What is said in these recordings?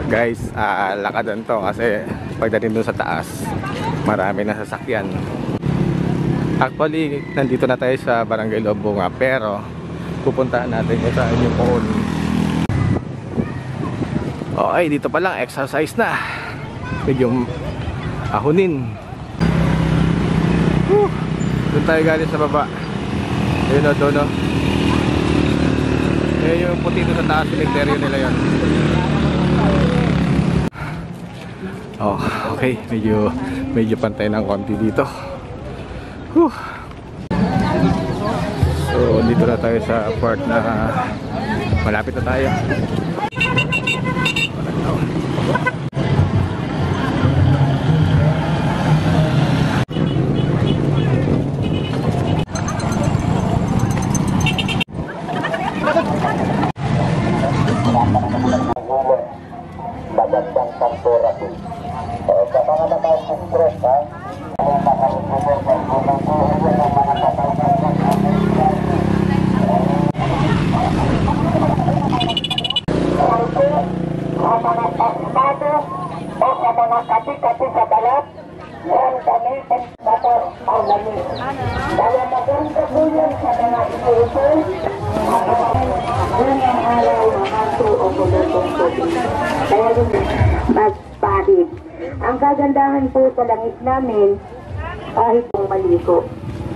Guys, lakadan to kasi pagdating dun sa taas, marami na sasakyan. Actually, nandito na tayo sa Barangay Lobonga, pero pupuntahan natin kung saan yung phone. Okay, dito pa lang exercise na. Medyo ahunin. Doon tayo galing sa baba. Ayun o, doon o. Ayun yung puti doon sa taas, cemetery nila yun. Oh, okay, medyo pantay ng konti dito. So, dito na tayo sa part na malapit na tayo. Magandang temperature. Sa mga nakapag-stress ha, kung makapag-stress ng mga pasmado o sa mga kati-kati sa balat, yan gamitin motor ang lamin. Kaya maganda po yan sa mga inuuso, yan ang araw ng aso o kulotong tubig. Kaya magpahid. Ang kagandahan po sa langit namin, kahit pong maligo.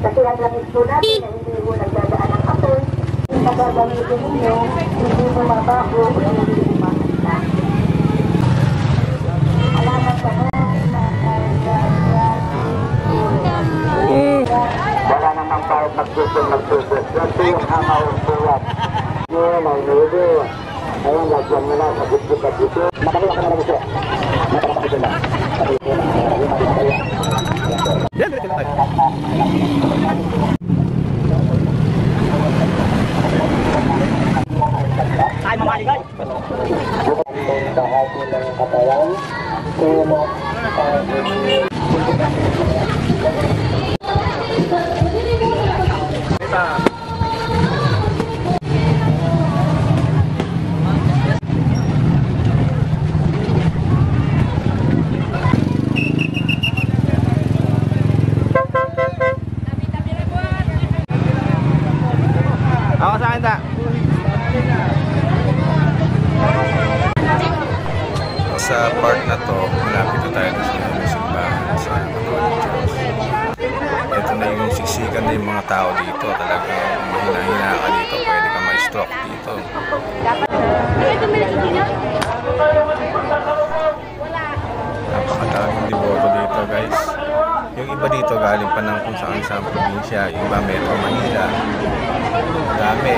Kasi ang langit po natin na hindi po nagdadaan ng apoy, yung nagagamitin ninyo, hindi po mabaho o hindi po makita. Alamat ka na. Wala namang kahit magsusog. Ganito yung hamaw ng buwan. Yun ang nudo. Ayan, lagyan mo na sa bukbuk at ito. Nakaliwa ka na lang ito. Nakaliwa ka na lang. Yan, yan, yan. Ay, mamaligay. Bahagi ng katawan. Tulog. Ako sa akin ta. Sa part na to, malapit na tayo sa simbahan sa ito na yung siksikan na yung mga tao dito. Talagang mahina-hina ka dito, pwede ka ma-stroke dito. Napakadaming deboto dito, guys. Yung iba dito galing pa ng kung saan probinsya, yung iba Metro Manila. Dami.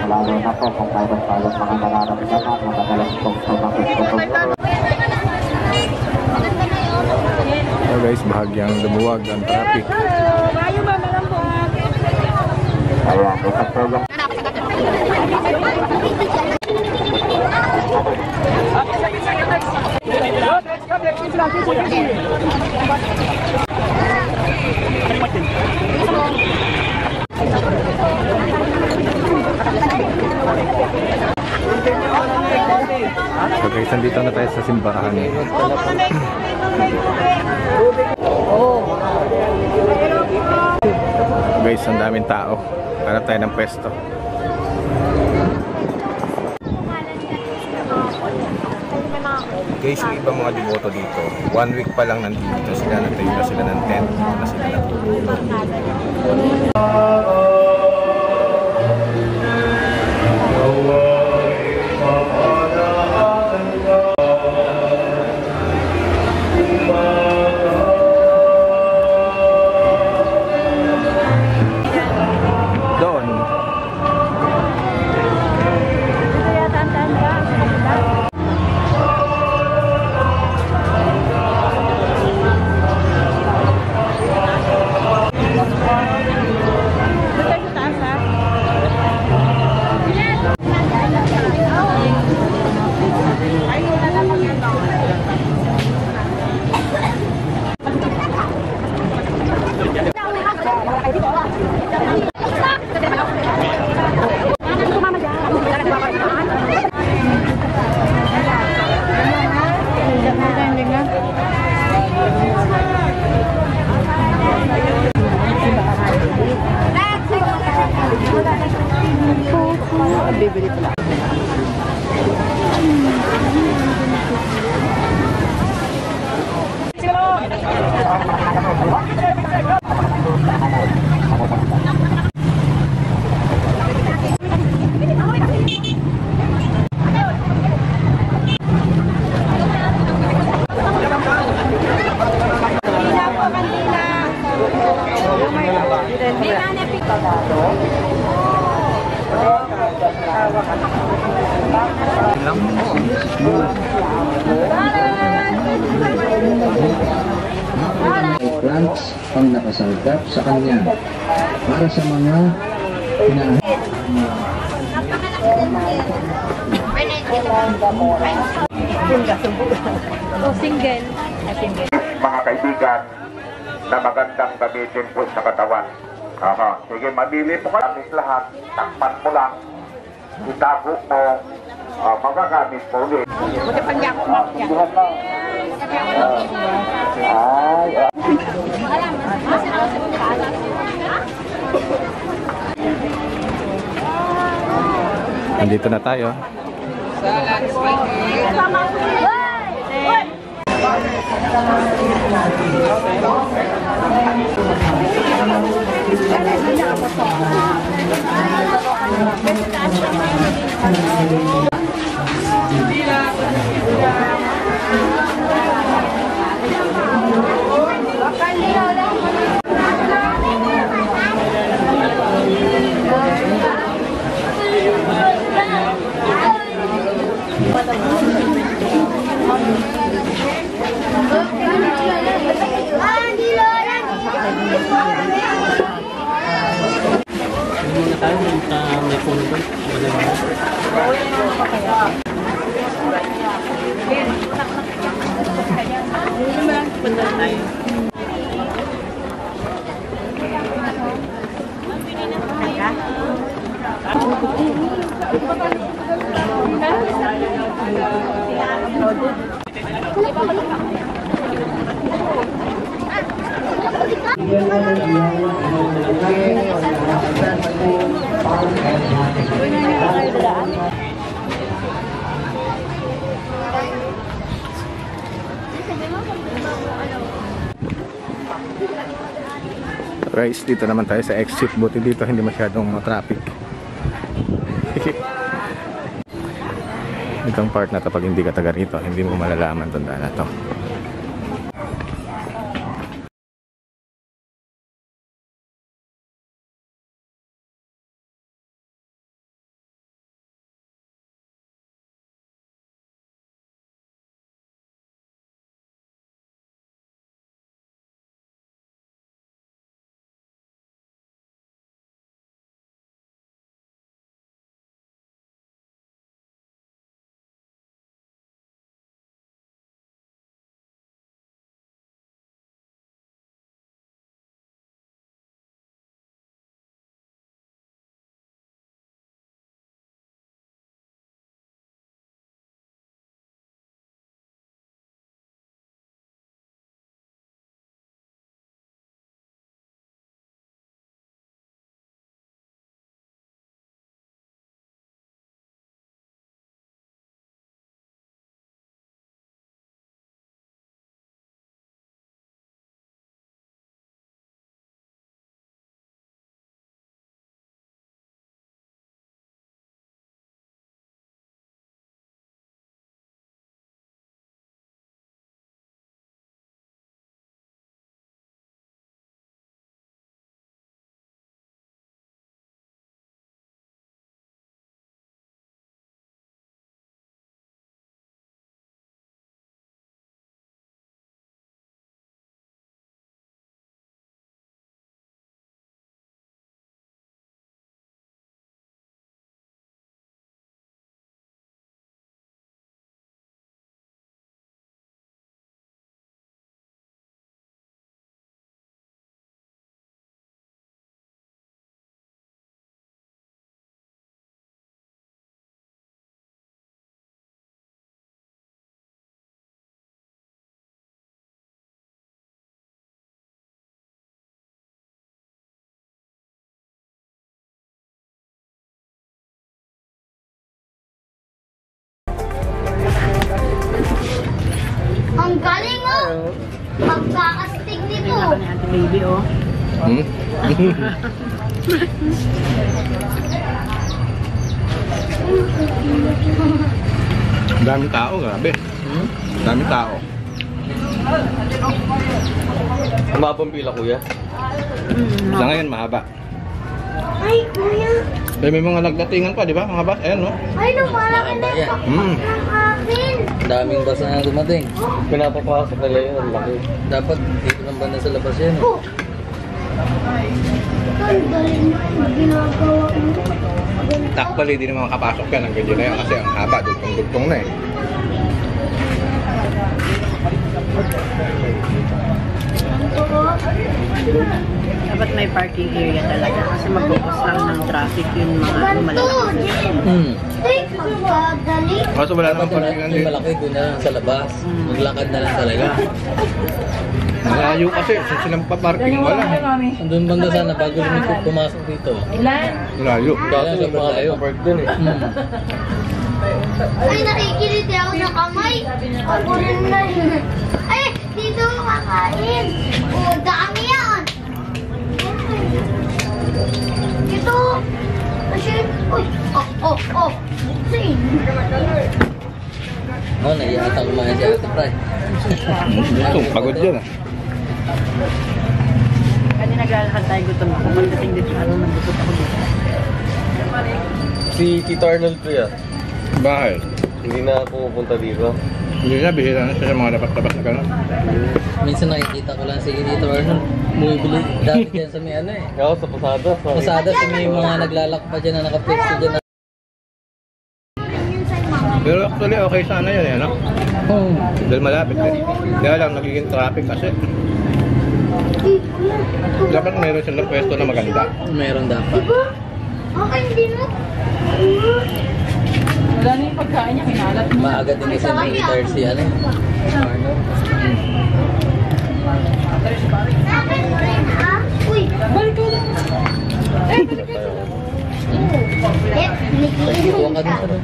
Lalo na po kung mayroon tayong mga nararamdaman, madalas pong sumakit-sumakit. So guys, bahagyang lumuwag ang traffic. Bayo ba malambot? Ayan, isang tulong. So guys, nandito na tayo sa simbahan. Guys, ang daming tao. Hanap tayo ng pwesto. Guys, yung ibang mga deboto dito, 1 week pa lang nandito sila, nagtayo na sila ng tent, na sila natutulog. Doon. Bibili pala. Grants ang nakasalgap sa kanya para sa mga Single. Mga kaibigan na magandang gamitin po sa katawan. Aha. Sige, mamili po kayo. Gamit lahat. Takpan mo lang. Itago mo. Magagamit mo ulit. Buti pang yako mo. Nandito na tayo. Guys, dito naman tayo sa exit. Buti dito hindi masyadong traffic. Itong part na to, pag hindi ka taga rito, hindi mo malalaman itong daan na to. Galing mo! Pagkakastig nito. Pinaka ni Ate Baby, oh. Hmm? Daming tao, grabe. Daming tao. Ang mabang pila, kuya. Sa ngayon, mahaba. Ay, kuya. Pero may mga nagdatingan pa, di ba? Mga bus, ayan, no? Ay, lumalaki na yung Hmm. ng akin. Daming bus na dumating. Pinapapasok nila yun, ang laki. Dapat dito ng banda sa labas yan. Oh. Ang galing mo yung ginagawa mo. Takbali, di naman makapasok yan. Ang ganyan na yan kasi ang haba, dugtong-dugtong na eh. Dapat may parking area talaga kasi mag-focus lang ng traffic yung mga Ganto, malalaki. Jim. Ay, pagkadali. Kaso wala namang Dapat parkingan yung dito. malaki doon na lang sa labas. Maglakad na lang talaga. Malayo kasi, kung silang paparking, wala. Andun banda sana bago lumikot pumasok dito. Malayo. Kaya sa malayo. Ay, nakikiliti ako sa kamay. Ako rin na yun. Ay, dito ako kakain. Oh, dami yan. Ito. Kasi, uy, oh. Buksin. Oh, naiata kumain si Ate Fry. Gusto, pagod yan ah. Kasi naglalakad tayo gutom ako. Pagdating dito, naggutom ako dito. Si Tito Arnold, kuya. Bakit? Hindi na pumupunta dito. Hindi na, bihira na siya sa mga labas-labas na gano'n. Minsan nakikita ko lang si Tito Arnold. Bumibili dati dyan sa may ano eh. Oo, sa Pasada. Pasada sa may mga naglalakpa dyan na nakapwesto dyan na. Pero actually, okay sana yun eh, no? Oh. Dahil malapit eh. Kaya lang, nagiging traffic kasi. Dapat meron silang pwesto na maganda. Meron dapat. Diba? Okay, hindi mo. Wala na yung pagkain niya, kinalat mo. Maaga din kasi retire si ano. Arnold. Akin mo rin, ha? Uy, balik ka lang. Kuha ka din sa doon.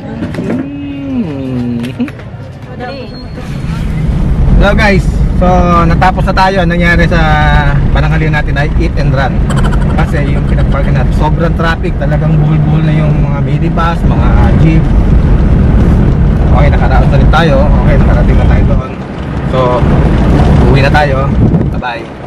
Hello guys, so natapos na tayo. Ang nangyari sa pananghalian natin ay eat and run. Kasi yung pinagparkan natin, sobrang traffic. Talagang buhol-buhol na yung mga minibus, mga jeep. Okay, nakaraos na rin tayo. Okay, nakarating na tayo doon. So, uwi na tayo. Bye-bye.